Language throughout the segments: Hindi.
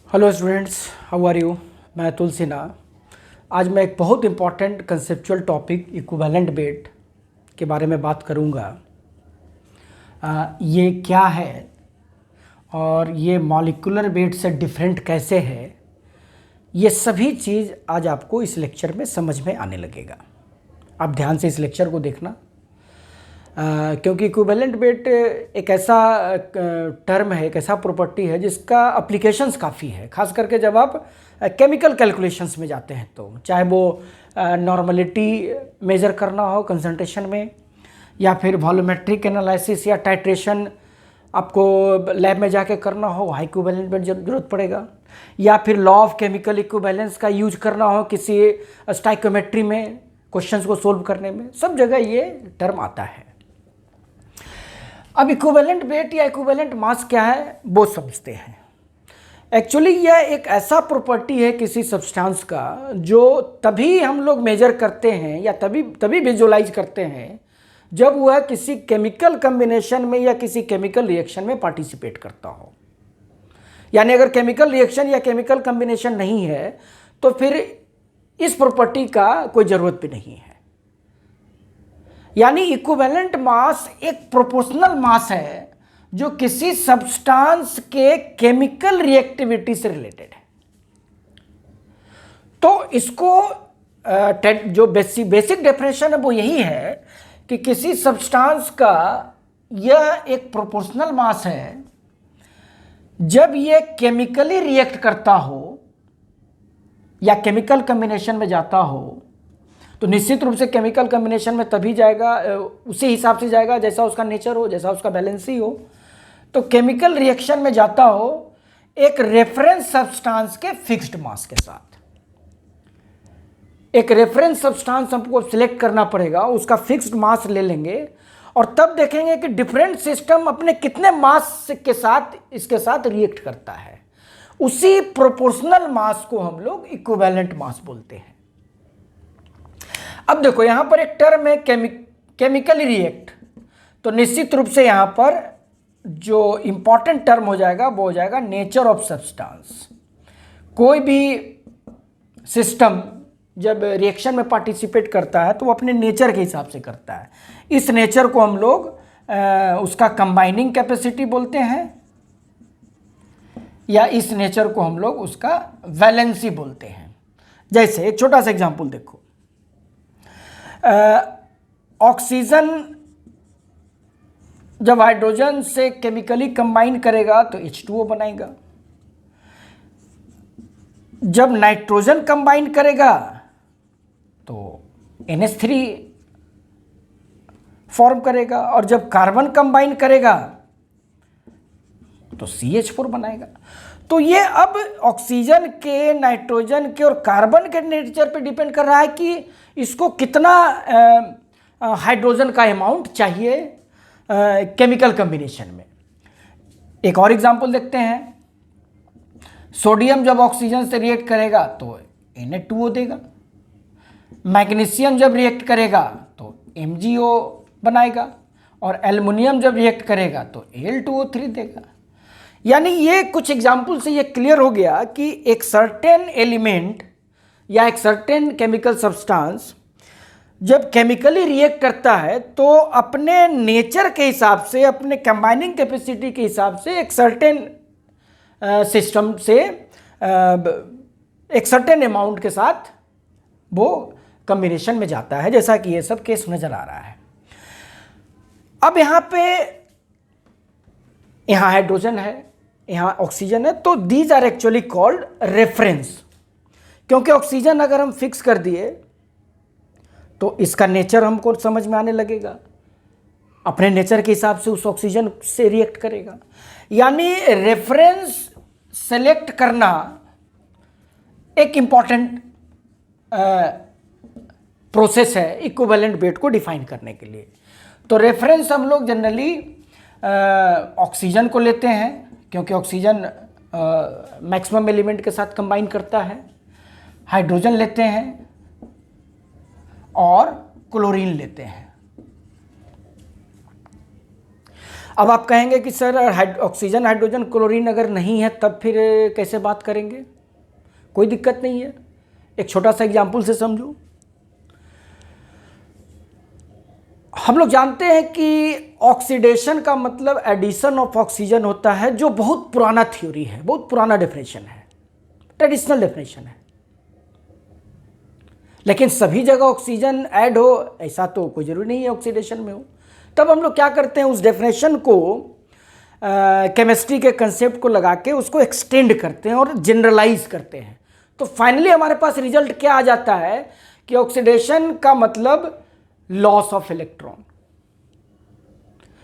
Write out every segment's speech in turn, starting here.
Hello students, how are you. मैं अतुल सिन्हा। आज मैं एक बहुत important conceptual topic equivalent weight के बारे में बात करूंगा। ये क्या है और ये मॉलिक्यूलर वेट से डिफरेंट कैसे है, ये सभी चीज़ आज आपको इस लेक्चर में समझ में आने लगेगा। आप ध्यान से इस लेक्चर को देखना, क्योंकि इक्विवेलेंट वेट एक ऐसा टर्म है, एक ऐसा प्रॉपर्टी है जिसका अप्लीकेशंस काफ़ी है, खास करके जब आप केमिकल कैलकुलेशंस में जाते हैं तो चाहे वो नॉर्मलिटी मेज़र करना हो कंसंट्रेशन में, या फिर वॉल्यूमेट्रिक एनालिसिस या टाइट्रेशन आपको लैब में जाके करना हो, वहाँ इक्विवेलेंट वेट जरूरत पड़ेगा, या फिर लॉ ऑफ केमिकल इक्विवेलेंस का यूज करना हो किसी स्टाइकोमेट्री में क्वेश्चंस को सोल्व करने में, सब जगह ये टर्म आता है। अब इक्विवेलेंट वेट या इक्विवेलेंट मास क्या है वो समझते हैं। एक्चुअली यह एक ऐसा प्रॉपर्टी है किसी सब्सटेंस का जो तभी हम लोग मेजर करते हैं या तभी विजुलाइज करते हैं जब वह किसी केमिकल कम्बिनेशन में या किसी केमिकल रिएक्शन में पार्टिसिपेट करता हो। यानी अगर केमिकल रिएक्शन या केमिकल कम्बिनेशन नहीं है तो फिर इस प्रॉपर्टी का कोई ज़रूरत भी नहीं है। यानी इक्विवेलेंट मास एक प्रोपोर्शनल मास है जो किसी सब्सटेंस के केमिकल रिएक्टिविटी से रिलेटेड है। तो इसको जो बेसिक डेफिनेशन है वो यही है कि किसी सब्सटेंस का यह एक प्रोपोर्शनल मास है जब यह केमिकली रिएक्ट करता हो या केमिकल कम्बिनेशन में जाता हो। तो निश्चित रूप से केमिकल कम्बिनेशन में तभी जाएगा, उसी हिसाब से जाएगा जैसा उसका नेचर हो, जैसा उसका बैलेंस ही हो। तो केमिकल रिएक्शन में जाता हो एक रेफरेंस सब्सटेंस के फिक्स्ड मास के साथ। एक रेफरेंस सब्सटेंस हमको सिलेक्ट करना पड़ेगा, उसका फिक्स्ड मास ले लेंगे और तब देखेंगे कि डिफरेंट सिस्टम अपने कितने मास के साथ इसके साथ रिएक्ट करता है। उसी प्रोपोर्शनल मास को हम लोग इक्विवेलेंट मास बोलते हैं। अब देखो यहां पर एक टर्म है केमिकली रिएक्ट, तो निश्चित रूप से यहां पर जो इंपॉर्टेंट टर्म हो जाएगा वो हो जाएगा नेचर ऑफ सब्सटेंस। कोई भी सिस्टम जब रिएक्शन में पार्टिसिपेट करता है तो वो अपने नेचर के हिसाब से करता है। इस नेचर को हम लोग उसका कंबाइनिंग कैपेसिटी बोलते हैं, या इस नेचर को हम लोग उसका वैलेंसी बोलते हैं। जैसे एक छोटा सा एग्जांपल देखो, ऑक्सीजन जब हाइड्रोजन से केमिकली कंबाइन करेगा तो H2O बनाएगा। जब नाइट्रोजन कंबाइन करेगा तो NH3 फॉर्म करेगा, और जब कार्बन कंबाइन करेगा तो CH4 बनाएगा। तो ये अब ऑक्सीजन के, नाइट्रोजन के और कार्बन के नेचर पे डिपेंड कर रहा है कि इसको कितना हाइड्रोजन का अमाउंट चाहिए केमिकल कम्बिनेशन में। एक और एग्जांपल देखते हैं, सोडियम जब ऑक्सीजन से रिएक्ट करेगा तो Na2O देगा, मैग्नीशियम जब रिएक्ट करेगा तो MgO बनाएगा, और एल्युमिनियम जब रिएक्ट करेगा तो Al2O3 देगा। यानी ये कुछ एग्जाम्पल से ये क्लियर हो गया कि एक सर्टेन एलिमेंट या एक सर्टेन केमिकल सब्सटेंस जब केमिकली रिएक्ट करता है तो अपने नेचर के हिसाब से, अपने कंबाइनिंग कैपेसिटी के हिसाब से एक सर्टेन सिस्टम से एक सर्टेन अमाउंट के साथ वो कम्बिनेशन में जाता है, जैसा कि ये सब केस नजर आ रहा है। अब यहाँ हाइड्रोजन है, यहाँ ऑक्सीजन है, तो these are actually called reference. क्योंकि ऑक्सीजन अगर हम फिक्स कर दिए तो इसका नेचर हमको समझ में आने लगेगा, अपने नेचर के हिसाब से उस ऑक्सीजन से रिएक्ट करेगा। यानी रेफरेंस सेलेक्ट करना एक इंपॉर्टेंट प्रोसेस है इक्विवेलेंट वेट को डिफाइन करने के लिए। तो रेफरेंस हम लोग जनरली ऑक्सीजन को लेते हैं क्योंकि ऑक्सीजन मैक्सिमम एलिमेंट के साथ कंबाइन करता है, हाइड्रोजन लेते हैं और क्लोरीन लेते हैं। अब आप कहेंगे कि सर ऑक्सीजन हाइड्रोजन क्लोरीन अगर नहीं है तब फिर कैसे बात करेंगे? कोई दिक्कत नहीं है, एक छोटा सा एग्जाम्पल से समझो। हम लोग जानते हैं कि ऑक्सीडेशन का मतलब एडिशन ऑफ ऑक्सीजन होता है, जो बहुत पुराना थ्योरी है, बहुत पुराना डेफिनेशन है, ट्रेडिशनल डेफिनेशन है। लेकिन सभी जगह ऑक्सीजन ऐड हो ऐसा तो कोई जरूरी नहीं है ऑक्सीडेशन में हो। तब हम लोग क्या करते हैं, उस डेफिनेशन को केमिस्ट्री के कंसेप्ट को लगा के उसको एक्सटेंड करते हैं और जनरलाइज करते हैं। तो फाइनली हमारे पास रिजल्ट क्या आ जाता है कि ऑक्सीडेशन का मतलब लॉस ऑफ इलेक्ट्रॉन,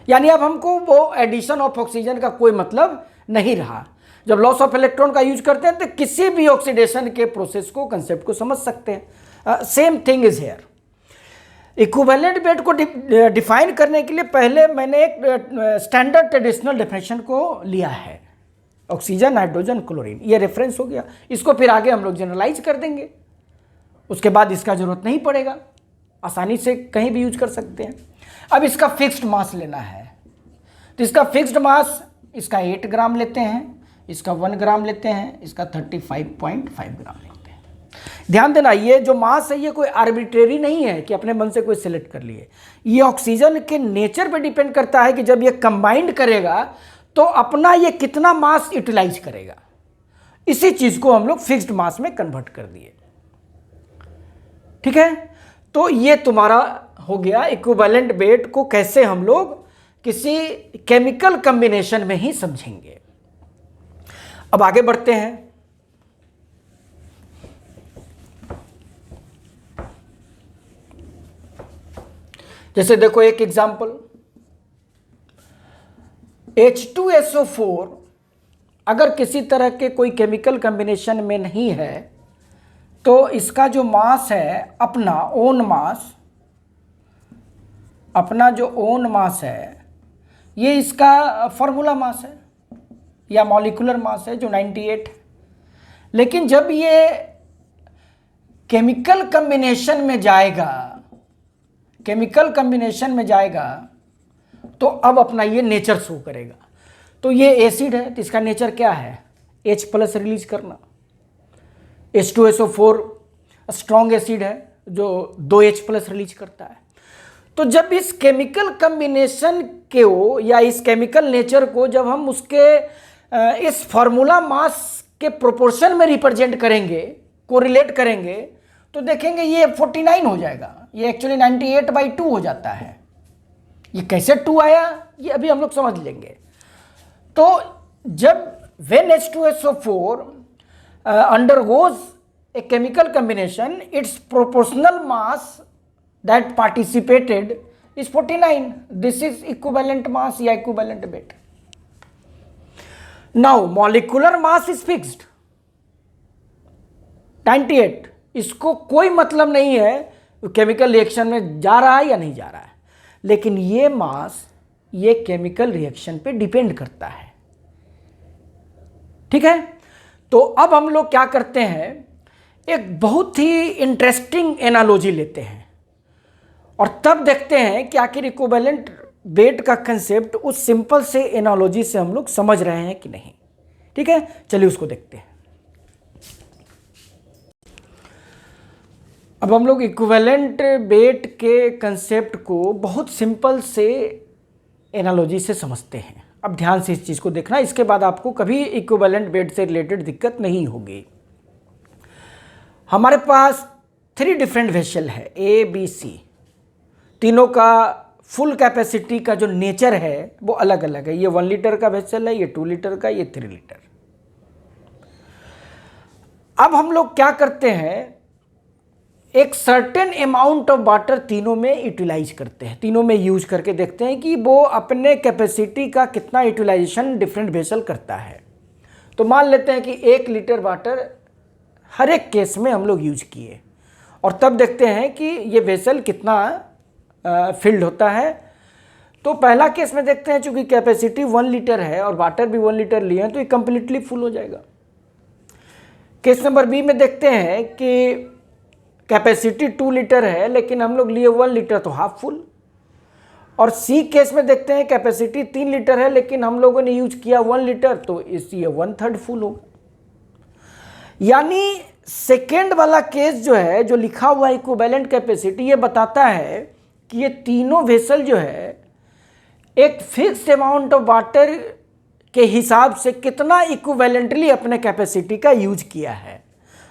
यानी अब हमको वो एडिशन ऑफ ऑक्सीजन का कोई मतलब नहीं रहा। जब लॉस ऑफ इलेक्ट्रॉन का यूज करते हैं तो किसी भी ऑक्सीडेशन के प्रोसेस को, कंसेप्ट को समझ सकते हैं। Same thing is here. Equivalent weight को डिफाइन करने के लिए पहले मैंने एक स्टैंडर्ड ट्रेडिशनल डेफिनेशन को लिया है, ऑक्सीजन हाइड्रोजन क्लोरीन, ये रेफरेंस हो गया। इसको फिर आगे हम लोग जनरलाइज कर देंगे, उसके बाद इसका जरूरत नहीं पड़ेगा, आसानी से कहीं भी यूज कर सकते हैं। अब इसका फिक्स्ड मास लेना है, तो इसका फिक्स्ड मास, इसका 8 ग्राम लेते हैं, इसका 1 ग्राम लेते हैं, इसका 35.5 ग्राम लेते हैं। ध्यान देना, ये जो मास है ये कोई आर्बिट्रेरी नहीं है कि अपने मन से कोई सिलेक्ट कर लिए। ये ऑक्सीजन के नेचर पे डिपेंड करता है कि जब ये कंबाइंड करेगा तो अपना ये कितना मास यूटिलाइज करेगा। इसी चीज को हम लोग फिक्स्ड मास में कन्वर्ट कर दिए। ठीक है, तो ये तुम्हारा हो गया इक्विवेलेंट वेट को कैसे हम लोग किसी केमिकल कॉम्बिनेशन में ही समझेंगे। अब आगे बढ़ते हैं। जैसे देखो एक एग्जांपल, H2SO4 अगर किसी तरह के कोई केमिकल कॉम्बिनेशन में नहीं है तो इसका जो मास है, अपना ओन मास, अपना जो ओन मास है, ये इसका फॉर्मूला मास है या मॉलिक्यूलर मास है जो 98 है। लेकिन जब ये केमिकल कॉम्बिनेशन में जाएगा, केमिकल कॉम्बिनेशन में जाएगा तो अब अपना ये नेचर शो करेगा। तो ये एसिड है तो इसका नेचर क्या है, H+ रिलीज करना। H2SO4 स्ट्रॉन्ग एसिड है जो 2H+ रिलीज करता है। तो जब इस केमिकल कॉम्बिनेशन को या इस केमिकल नेचर को जब हम उसके इस फॉर्मूला मास के प्रोपोर्शन में रिप्रेजेंट करेंगे, कोरिलेट करेंगे, तो देखेंगे ये 49 हो जाएगा। ये एक्चुअली 98/2 हो जाता है। ये कैसे 2 आया ये अभी हम लोग समझ लेंगे। तो जब when H2SO4 undergoes a chemical combination, its proportional mass that participated is 49. This is equivalent mass या equivalent weight. Now molecular mass is fixed 98. इसको कोई मतलब नहीं है केमिकल रिएक्शन में जा रहा है या नहीं जा रहा है, लेकिन ये मास ये केमिकल रिएक्शन पे डिपेंड करता है। ठीक है, तो अब हम लोग क्या करते हैं, एक बहुत ही इंटरेस्टिंग एनालॉजी लेते हैं और तब देखते हैं कि आखिर इक्विवेलेंट वेट का कंसेप्ट उस सिंपल से एनालॉजी से हम लोग समझ रहे हैं कि नहीं। ठीक है, चलिए उसको देखते हैं। अब हम लोग इक्विवेलेंट वेट के कंसेप्ट को बहुत सिंपल से एनालॉजी से समझते हैं। अब ध्यान से इस चीज़ को देखना, इसके बाद आपको कभी इक्विवेलेंट वेट से रिलेटेड दिक्कत नहीं होगी। हमारे पास 3 डिफरेंट वेसल है, A, B, C। तीनों का फुल कैपेसिटी का जो नेचर है वो अलग अलग है। ये 1 लीटर का वेसल है, ये 2 लीटर का, ये 3 लीटर। अब हम लोग क्या करते हैं, एक सर्टेन अमाउंट ऑफ वाटर तीनों में यूटिलाइज करते हैं, तीनों में यूज करके देखते हैं कि वो अपने कैपेसिटी का कितना यूटिलाइजेशन डिफरेंट वेसल करता है। तो मान लेते हैं कि 1 लीटर वाटर हर एक केस में हम लोग यूज किए और तब देखते हैं कि ये वेसल कितना फिल्ड होता है। तो पहला केस में देखते हैं चूंकि कैपेसिटी 1 लीटर है और वाटर भी 1 लीटर लिए हैं तो ये कंप्लीटली फुल हो जाएगा। केस नंबर बी में देखते हैं कि कैपेसिटी 2 लीटर है लेकिन हम लोग लिए 1 लीटर तो हाफ फुल, और सी केस में देखते हैं कैपेसिटी 3 लीटर है लेकिन हम लोगों ने यूज किया 1 लीटर, तो इसलिए 1/3 फुल होगा। यानी सेकेंड वाला केस जो है, जो लिखा हुआ इक्विवेलेंट कैपेसिटी, ये बताता है कि ये तीनों वेसल जो है एक फिक्स्ड अमाउंट ऑफ वाटर के हिसाब से कितना इक्विवेलेंटली अपने कैपेसिटी का यूज किया है।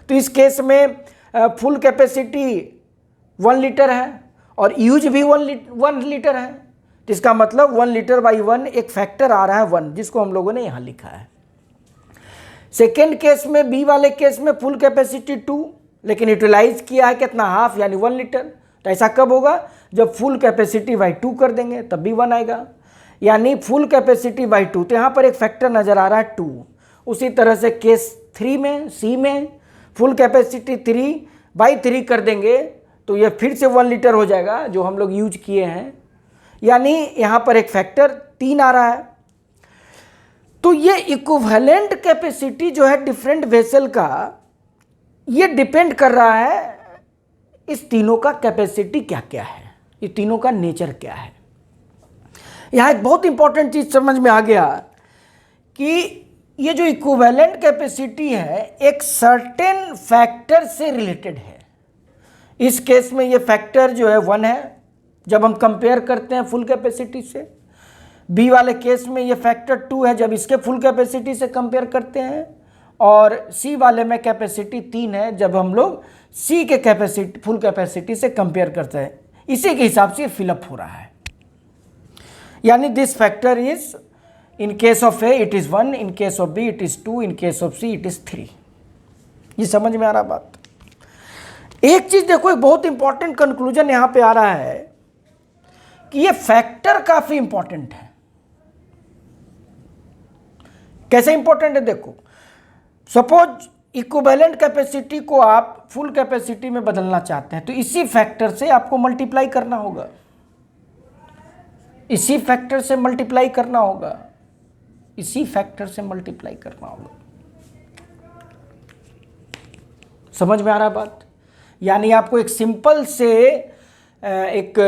तो इस केस में फुल कैपेसिटी 1 लीटर है और यूज भी 1 लीटर है, तो इसका मतलब 1 लीटर बाई 1 एक फैक्टर आ रहा है 1, जिसको हम लोगों ने यहाँ लिखा है। सेकेंड केस में, बी वाले केस में फुल कैपेसिटी 2 लेकिन यूटिलाइज किया है कितना, हाफ, यानी 1 लीटर। तो ऐसा कब होगा, जब फुल कैपेसिटी बाई 2 कर देंगे तब भी 1 आएगा, यानी फुल कैपेसिटी बाई 2। तो यहाँ पर एक फैक्टर नज़र आ रहा है 2। उसी तरह से केस 3 में, सी में फुल कैपेसिटी 3 बाई 3 कर देंगे तो ये फिर से 1 लीटर हो जाएगा जो हम लोग यूज किए हैं, यानी यहाँ पर एक फैक्टर 3 आ रहा है। तो ये इक्विवेलेंट कैपेसिटी जो है डिफरेंट वेसल का, ये डिपेंड कर रहा है इस तीनों का कैपेसिटी क्या क्या है, ये तीनों का नेचर क्या है। यहाँ एक बहुत इंपॉर्टेंट चीज़ समझ में आ गया कि ये जो इक्विवेलेंट कैपेसिटी है एक सर्टेन फैक्टर से रिलेटेड है। इस केस में ये फैक्टर जो है 1 है जब हम कंपेयर करते हैं फुल कैपेसिटी से। बी वाले केस में ये फैक्टर 2 है जब इसके फुल कैपेसिटी से कंपेयर करते हैं, और सी वाले में कैपेसिटी 3 है जब हम लोग सी के कैपेसिटी फुल कैपेसिटी से कंपेयर करते हैं। इसी के हिसाब से फिलअप हो रहा है, यानी this factor is in case of A it is 1, in case of B it is 2, in case of see it is 3। ये समझ में आ रहा बात। एक चीज़ देखो, एक बहुत इंपॉर्टेंट कंक्लूजन यहाँ पे आ रहा है कि ये फैक्टर काफ़ी इंपॉर्टेंट है। कैसे इंपॉर्टेंट है, देखो सपोज इक्विवेलेंट कैपेसिटी को आप फुल कैपेसिटी में बदलना चाहते हैं तो इसी फैक्टर से आपको मल्टीप्लाई करना होगा, इसी फैक्टर से मल्टीप्लाई करना होगा, इसी फैक्टर से मल्टीप्लाई करना होगा। समझ में आ रहा है बात। यानी आपको एक सिंपल से एक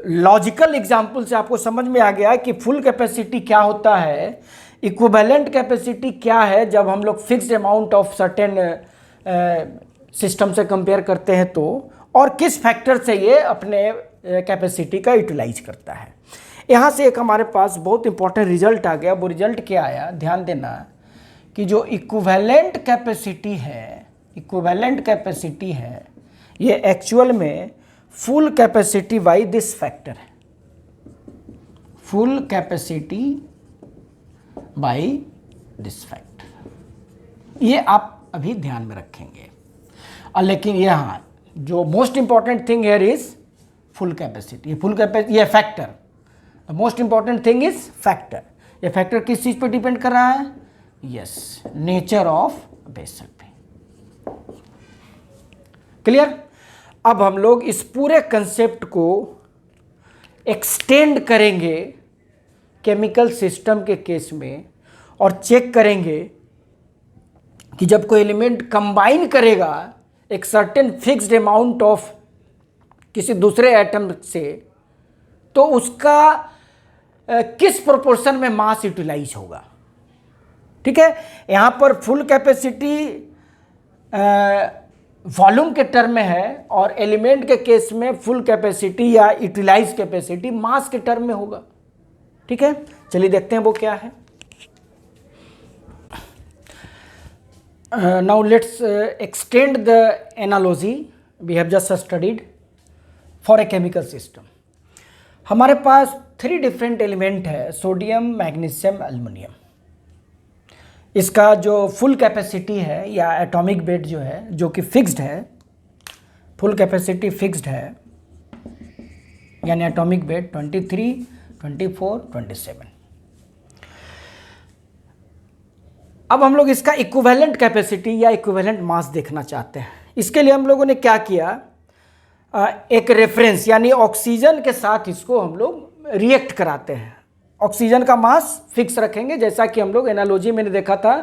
लॉजिकल एग्जांपल से आपको समझ में आ गया कि फुल कैपेसिटी क्या होता है, इक्विवेलेंट कैपेसिटी क्या है जब हम लोग fixed amount of certain system से कंपेयर करते हैं तो, और किस फैक्टर से ये अपने कैपेसिटी का यूटिलाइज करता है। यहाँ से एक हमारे पास बहुत इंपॉर्टेंट रिजल्ट आ गया। वो रिजल्ट क्या आया, ध्यान देना कि जो इक्विवेलेंट कैपेसिटी है, इक्विवेलेंट कैपेसिटी है, ये एक्चुअल में full capacity by this factor है, full capacity by this factor. ये आप अभी ध्यान में रखेंगे। और लेकिन यहाँ जो most important thing here is full capacity, full capacity, ये factor, the most important thing is factor. ये फैक्टर किस चीज़ पे डिपेंड कर रहा है, यस, नेचर ऑफ वेसल पे। क्लियर। अब हम लोग इस पूरे कंसेप्ट को एक्सटेंड करेंगे केमिकल सिस्टम के केस में और चेक करेंगे कि जब कोई एलिमेंट कंबाइन करेगा एक सर्टेन फिक्स्ड अमाउंट ऑफ किसी दूसरे एटम से, तो उसका किस प्रोपोर्शन में मास यूटिलाइज होगा। ठीक है, यहाँ पर फुल कैपेसिटी वॉल्यूम के टर्म में है और एलिमेंट के केस में फुल कैपेसिटी या यूटिलाइज कैपेसिटी मास के टर्म में होगा। ठीक है, चलिए देखते हैं वो क्या है। Now let's extend the analogy we have just studied for a chemical system. हमारे पास 3 डिफरेंट एलिमेंट है, सोडियम, मैग्नीशियम, एल्युमिनियम। इसका जो फुल कैपेसिटी है या एटॉमिक वेट जो है, जो कि फिक्स्ड है, फुल कैपेसिटी फिक्स्ड है, यानी एटॉमिक वेट 23, 24, 27। अब हम लोग इसका इक्विवेलेंट कैपेसिटी या इक्विवेलेंट मास देखना चाहते हैं। इसके लिए हम लोगों ने क्या किया, एक रेफरेंस यानी ऑक्सीजन के साथ इसको हम लोग रिएक्ट कराते हैं। ऑक्सीजन का मास फिक्स रखेंगे, जैसा कि हम लोग एनालॉजी में देखा था,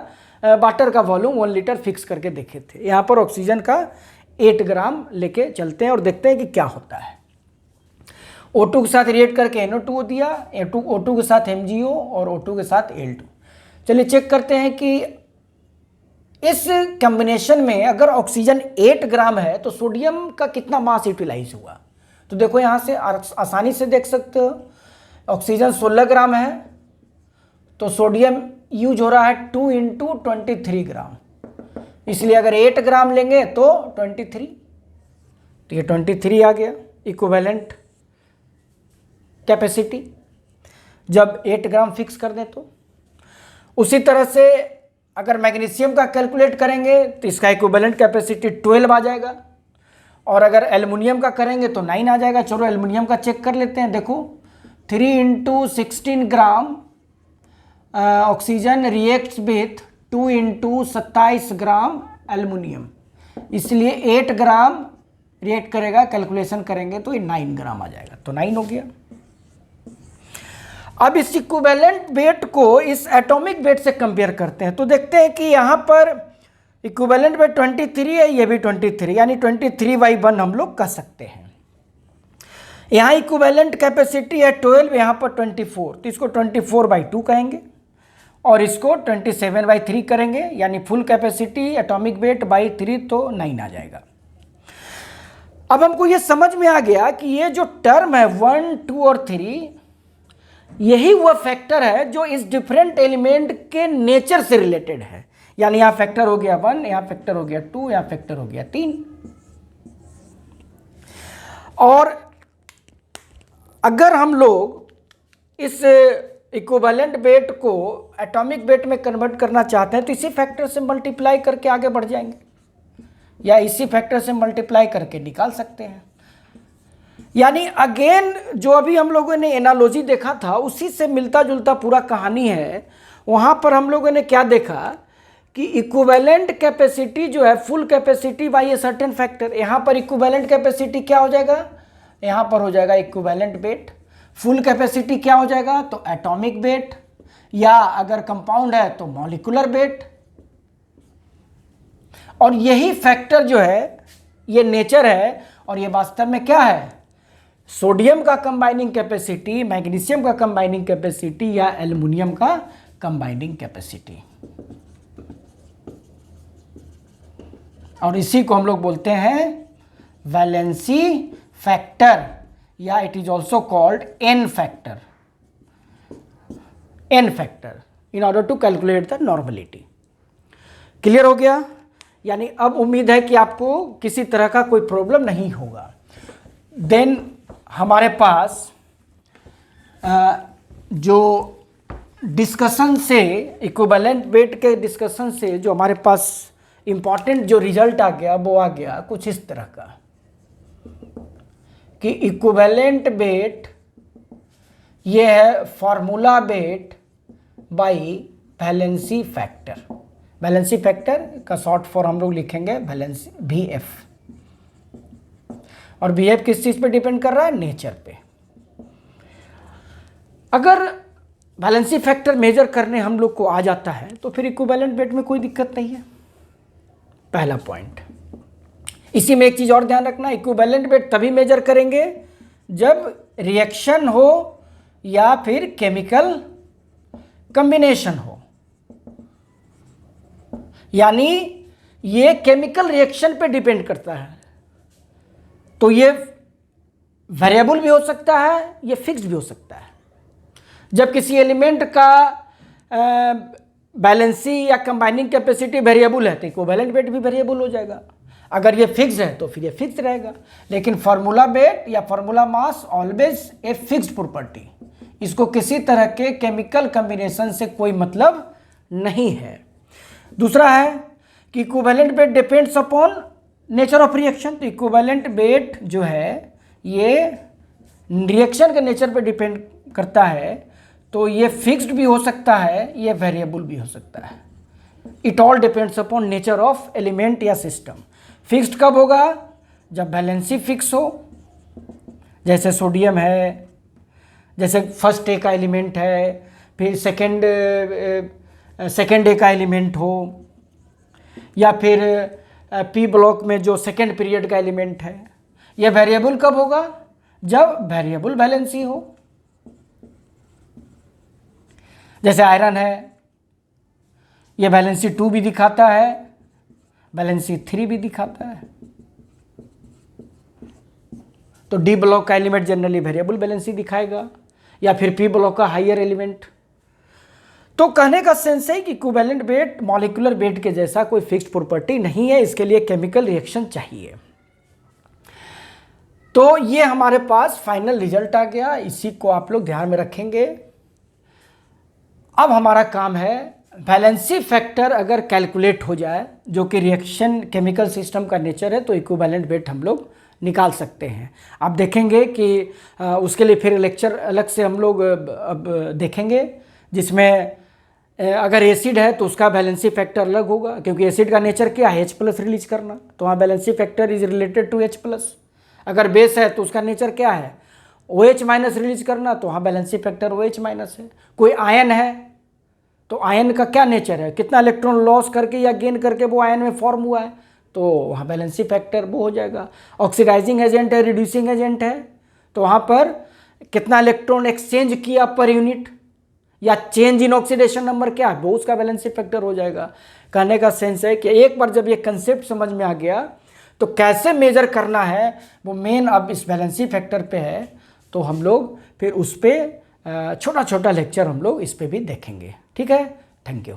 वाटर का वॉल्यूम 1 लीटर फिक्स करके देखे थे। यहाँ पर ऑक्सीजन का 8 ग्राम लेके चलते हैं और देखते हैं कि क्या होता है। O2 के साथ रिएक्ट करके NO2 दिया, O2 के साथ MgO और O2 के साथ Al2। चलिए चेक करते हैं कि इस कॉम्बिनेशन में अगर ऑक्सीजन 8 ग्राम है तो सोडियम का कितना मास यूटिलाइज हुआ। तो देखो यहाँ से आसानी से देख सकते हो, ऑक्सीजन 16 ग्राम है तो सोडियम यूज हो रहा है 2 × 23 ग्राम, इसलिए अगर 8 ग्राम लेंगे तो 23, तो ये 23 आ गया इक्विवेलेंट कैपेसिटी जब 8 ग्राम फिक्स कर दें तो। उसी तरह से अगर मैग्नीशियम का कैलकुलेट करेंगे तो इसका इक्विवेलेंट कैपेसिटी 12 आ जाएगा, और अगर एल्युमिनियम का करेंगे तो 9 आ जाएगा। चलो एल्युमिनियम का चेक कर लेते हैं। देखो 3 × 16 gram oxygen reacts with 2 × 27 gram aluminium, इसलिए 8 ग्राम रिएक्ट करेगा, कैलकुलेशन करेंगे तो ये 9 ग्राम आ जाएगा, तो 9 हो गया। अब इस इक्विवेलेंट वेट को इस एटॉमिक वेट से कंपेयर करते हैं तो देखते हैं कि यहाँ पर इक्विवेलेंट वेट 23 है, ये भी 23, यानी 23/1 हम लोग कह सकते हैं। यहाँ इक्विवेलेंट कैपेसिटी है 12, यहाँ पर 24, तो इसको 24/2 कहेंगे और इसको 27/3 करेंगे, यानी full capacity atomic weight by 3 तो 9 आ जाएगा। अब हमको ये समझ में आ गया कि ये जो टर्म है 1, 2 और 3, यही वह फैक्टर है जो इस डिफरेंट एलिमेंट के नेचर से रिलेटेड है। यानी यहां फैक्टर हो गया 1, यहां फैक्टर हो गया 2, यहां फैक्टर हो गया 3। और अगर हम लोग इस इक्विवेलेंट वेट को एटॉमिक वेट में कन्वर्ट करना चाहते हैं तो इसी फैक्टर से मल्टीप्लाई करके आगे बढ़ जाएंगे, या इसी फैक्टर से मल्टीप्लाई करके निकाल सकते हैं। यानी अगेन जो अभी हम लोगों ने एनालॉजी देखा था उसी से मिलता जुलता पूरा कहानी है। वहाँ पर हम लोगों ने क्या देखा कि इक्विवेलेंट कैपेसिटी जो है full capacity by a certain factor. यहाँ पर इक्विवेलेंट कैपेसिटी क्या हो जाएगा, यहाँ पर हो जाएगा इक्विवेलेंट वेट। फुल कैपेसिटी क्या हो जाएगा, तो एटॉमिक वेट, या अगर कंपाउंड है तो मॉलिक्यूलर वेट। और यही फैक्टर जो है ये नेचर है, और ये वास्तव में क्या है, सोडियम का कंबाइनिंग कैपेसिटी, मैग्नीशियम का कंबाइनिंग कैपेसिटी, या एल्युमिनियम का कंबाइनिंग कैपेसिटी। और इसी को हम लोग बोलते हैं वैलेंसी फैक्टर, या it is also called N factor, N factor in order to calculate the normality. Clear हो गया? यानी अब उम्मीद है कि आपको किसी तरह का कोई प्रॉब्लम नहीं होगा। देन हमारे पास जो डिस्कशन से, इक्विवेलेंट वेट के डिस्कशन से जो हमारे पास इंपॉर्टेंट जो रिजल्ट आ गया वो आ गया कुछ इस तरह का कि इक्विवेलेंट वेट ये है formula weight by valency factor. Valency factor का शॉर्ट फॉर्म हम लोग लिखेंगे वैलेंसी VF, और VF किस चीज पे डिपेंड कर रहा है, नेचर पे। अगर वैलेंसी फैक्टर मेजर करने हम लोग को आ जाता है तो फिर इक्विवेलेंट वेट में कोई दिक्कत नहीं है, पहला पॉइंट। इसी में एक चीज और ध्यान रखना, इक्विवेलेंट वेट तभी मेजर करेंगे जब रिएक्शन हो या फिर केमिकल कॉम्बिनेशन हो, यानी ये केमिकल रिएक्शन पे डिपेंड करता है। तो ये वेरिएबल भी हो सकता है, ये फिक्स्ड भी हो सकता है। जब किसी एलिमेंट का बैलेंसी या कंबाइनिंग कैपेसिटी वेरिएबल है तो इक्विवेलेंट वेट भी वेरिएबल हो जाएगा। अगर ये फिक्स है तो फिर ये फिक्स रहेगा। लेकिन फार्मूला वेट या formula mass always a fixed property, इसको किसी तरह के केमिकल कॉम्बिनेशन से कोई मतलब नहीं है। दूसरा है कि equivalent weight depends upon nature of reaction. तो इक्विवेलेंट वेट जो है ये रिएक्शन के नेचर पे डिपेंड करता है, तो ये फिक्स्ड भी हो सकता है, ये वेरिएबल भी हो सकता है। It all depends upon nature of element या सिस्टम। फिक्स्ड कब होगा, जब वैलेंसी फिक्स हो, जैसे सोडियम है, जैसे फर्स्ट ए का एलिमेंट है, फिर सेकेंड ए का एलिमेंट हो, या फिर पी ब्लॉक में जो सेकेंड पीरियड का एलिमेंट है। यह वेरिएबल कब होगा, जब वेरिएबल वैलेंसी हो। जैसे आयरन है, ये वैलेंसी 2 भी दिखाता है, वैलेंसी 3 भी दिखाता है। तो डी ब्लॉक का एलिमेंट जनरली वेरिएबल वैलेंसी दिखाएगा, या फिर पी ब्लॉक का हायर एलिमेंट। तो कहने का सेंस है कि इक्विवेलेंट वेट मॉलिक्यूलर वेट के जैसा कोई फिक्स्ड प्रॉपर्टी नहीं है, इसके लिए केमिकल रिएक्शन चाहिए। तो ये हमारे पास फाइनल रिजल्ट आ गया, इसी को आप लोग ध्यान में रखेंगे। अब हमारा काम है वैलेंसी फैक्टर अगर कैलकुलेट हो जाए, जो कि रिएक्शन केमिकल सिस्टम का नेचर है, तो इक्विवेलेंट वेट हम लोग निकाल सकते हैं। आप देखेंगे कि उसके लिए फिर लेक्चर अलग से हम लोग अब देखेंगे, जिसमें अगर एसिड है तो उसका वैलेंसी फैक्टर अलग होगा, क्योंकि एसिड का नेचर क्या है, H+ रिलीज करना, तो वहाँ valency factor is related to H+। अगर बेस है तो उसका नेचर क्या है, OH- रिलीज करना, तो वहाँ वैलेंसी फैक्टर OH- है। कोई आयन है तो आयन का क्या नेचर है, कितना इलेक्ट्रॉन लॉस करके या गेन करके वो आयन में फॉर्म हुआ है, तो वहाँ बैलेंसी फैक्टर वो हो जाएगा। ऑक्सीडाइजिंग एजेंट है, रिड्यूसिंग एजेंट है, तो वहाँ पर कितना इलेक्ट्रॉन एक्सचेंज किया पर यूनिट, या चेंज इन ऑक्सीडेशन नंबर क्या है, वो उसका बैलेंसी फैक्टर हो जाएगा। कहने का सेंस है कि एक बार जब ये कंसेप्ट समझ में आ गया तो कैसे मेजर करना है वो मेन अब इस बैलेंसी फैक्टर पे है। तो हम लोग फिर उस पर छोटा छोटा लेक्चर हम लोग इस पर भी देखेंगे। ठीक है, थैंक यू।